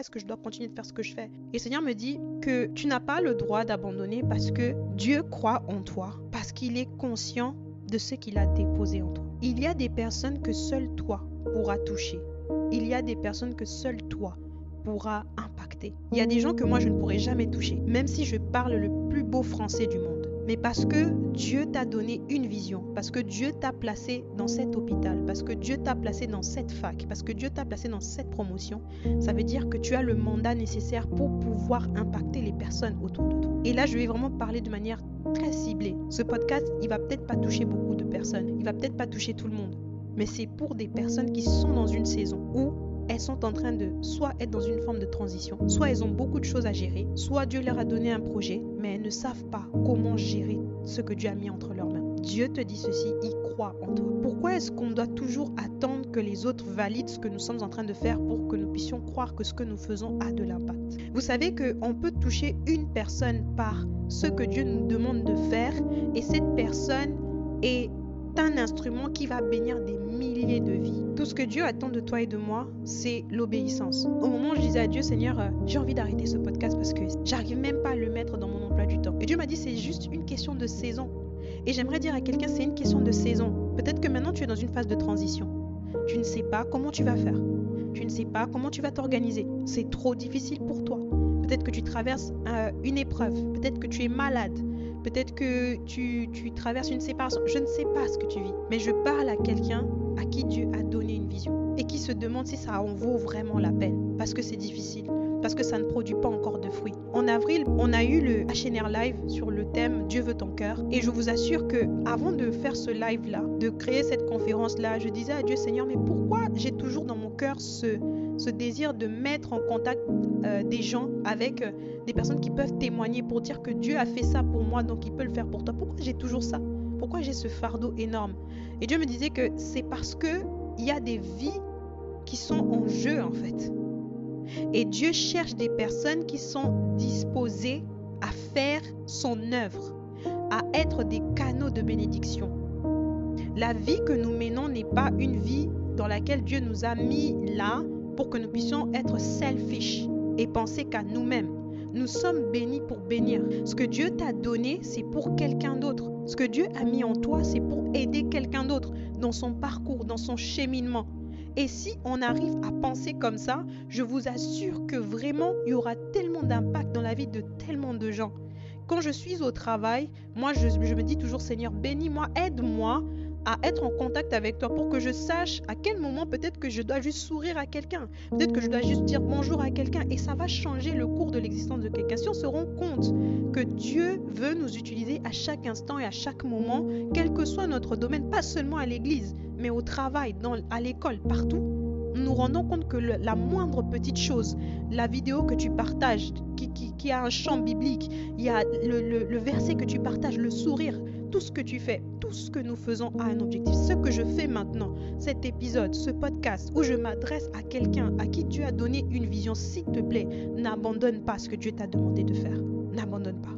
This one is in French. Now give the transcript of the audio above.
est-ce que je dois continuer de faire ce que je fais? Et le Seigneur me dit que tu n'as pas le droit d'abandonner parce que Dieu croit en toi, parce qu'il est conscient de ce qu'il a déposé en toi. Il y a des personnes que seul toi pourras toucher. Il y a des personnes que seul toi pourras impacter. Il y a des gens que moi je ne pourrai jamais toucher, même si je parle le plus beau français du monde. Mais parce que Dieu t'a donné une vision, parce que Dieu t'a placé dans cet hôpital, parce que Dieu t'a placé dans cette fac, parce que Dieu t'a placé dans cette promotion, ça veut dire que tu as le mandat nécessaire pour pouvoir impacter les personnes autour de toi. Et là, je vais vraiment parler de manière très ciblée. Ce podcast, il va peut-être pas toucher beaucoup de personnes, il va peut-être pas toucher tout le monde, mais c'est pour des personnes qui sont dans une saison où elles sont en train de soit être dans une forme de transition, soit elles ont beaucoup de choses à gérer, soit Dieu leur a donné un projet, mais elles ne savent pas comment gérer ce que Dieu a mis entre leurs mains. Dieu te dit ceci, il croit en toi. Pourquoi est-ce qu'on doit toujours attendre que les autres valident ce que nous sommes en train de faire pour que nous puissions croire que ce que nous faisons a de l'impact? Vous savez qu'on peut toucher une personne par ce que Dieu nous demande de faire, et cette personne est un instrument qui va bénir des milliers de vies. Tout ce que Dieu attend de toi et de moi, c'est l'obéissance. Au moment où je disais à Dieu, Seigneur, j'ai envie d'arrêter ce podcast parce que j'arrive même pas à le mettre dans mon emploi du temps. Et Dieu m'a dit, c'est juste une question de saison. Et j'aimerais dire à quelqu'un, c'est une question de saison. Peut-être que maintenant tu es dans une phase de transition. Tu ne sais pas comment tu vas faire. Tu ne sais pas comment tu vas t'organiser. C'est trop difficile pour toi. Peut-être que tu traverses une épreuve. Peut-être que tu es malade. Peut-être que tu traverses une séparation. Je ne sais pas ce que tu vis. Mais je parle à quelqu'un à qui Dieu a donné une vision et qui se demande si ça en vaut vraiment la peine. Parce que c'est difficile. Parce que ça ne produit pas encore de fruits. En avril, on a eu le HNR Live sur le thème Dieu veut ton cœur. Et je vous assure que avant de faire ce live-là, de créer cette conférence-là, je disais à Dieu, Seigneur, mais pourquoi j'ai toujours dans mon cœur ce désir de mettre en contact des gens avec des personnes qui peuvent témoigner pour dire que Dieu a fait ça pour moi, donc il peut le faire pour toi. Pourquoi j'ai toujours ça? Pourquoi j'ai ce fardeau énorme? Et Dieu me disait que c'est parce que il y a des vies qui sont en jeu en fait. Et Dieu cherche des personnes qui sont disposées à faire son œuvre, à être des canaux de bénédiction. La vie que nous menons n'est pas une vie dans laquelle Dieu nous a mis là pour que nous puissions être selfish et penser qu'à nous-mêmes. Nous sommes bénis pour bénir. Ce que Dieu t'a donné, c'est pour quelqu'un d'autre. Ce que Dieu a mis en toi, c'est pour aider quelqu'un d'autre dans son parcours, dans son cheminement. Et si on arrive à penser comme ça, je vous assure que vraiment, il y aura tellement d'impact dans la vie de tellement de gens. Quand je suis au travail, moi, je me dis toujours, Seigneur, bénis-moi, aide-moi à être en contact avec toi pour que je sache à quel moment peut-être que je dois juste sourire à quelqu'un, peut-être que je dois juste dire bonjour à quelqu'un, et ça va changer le cours de l'existence de quelqu'un. Si on se rend compte que Dieu veut nous utiliser à chaque instant et à chaque moment, quel que soit notre domaine, pas seulement à l'église, mais au travail, à l'école, partout, nous nous rendons compte que la moindre petite chose, la vidéo que tu partages, qui a un champ biblique, il y a le verset que tu partages, le sourire, tout ce que tu fais, tout ce que nous faisons a un objectif. Ce que je fais maintenant, cet épisode, ce podcast, où je m'adresse à quelqu'un à qui Dieu a donné une vision, s'il te plaît, n'abandonne pas ce que Dieu t'a demandé de faire. N'abandonne pas.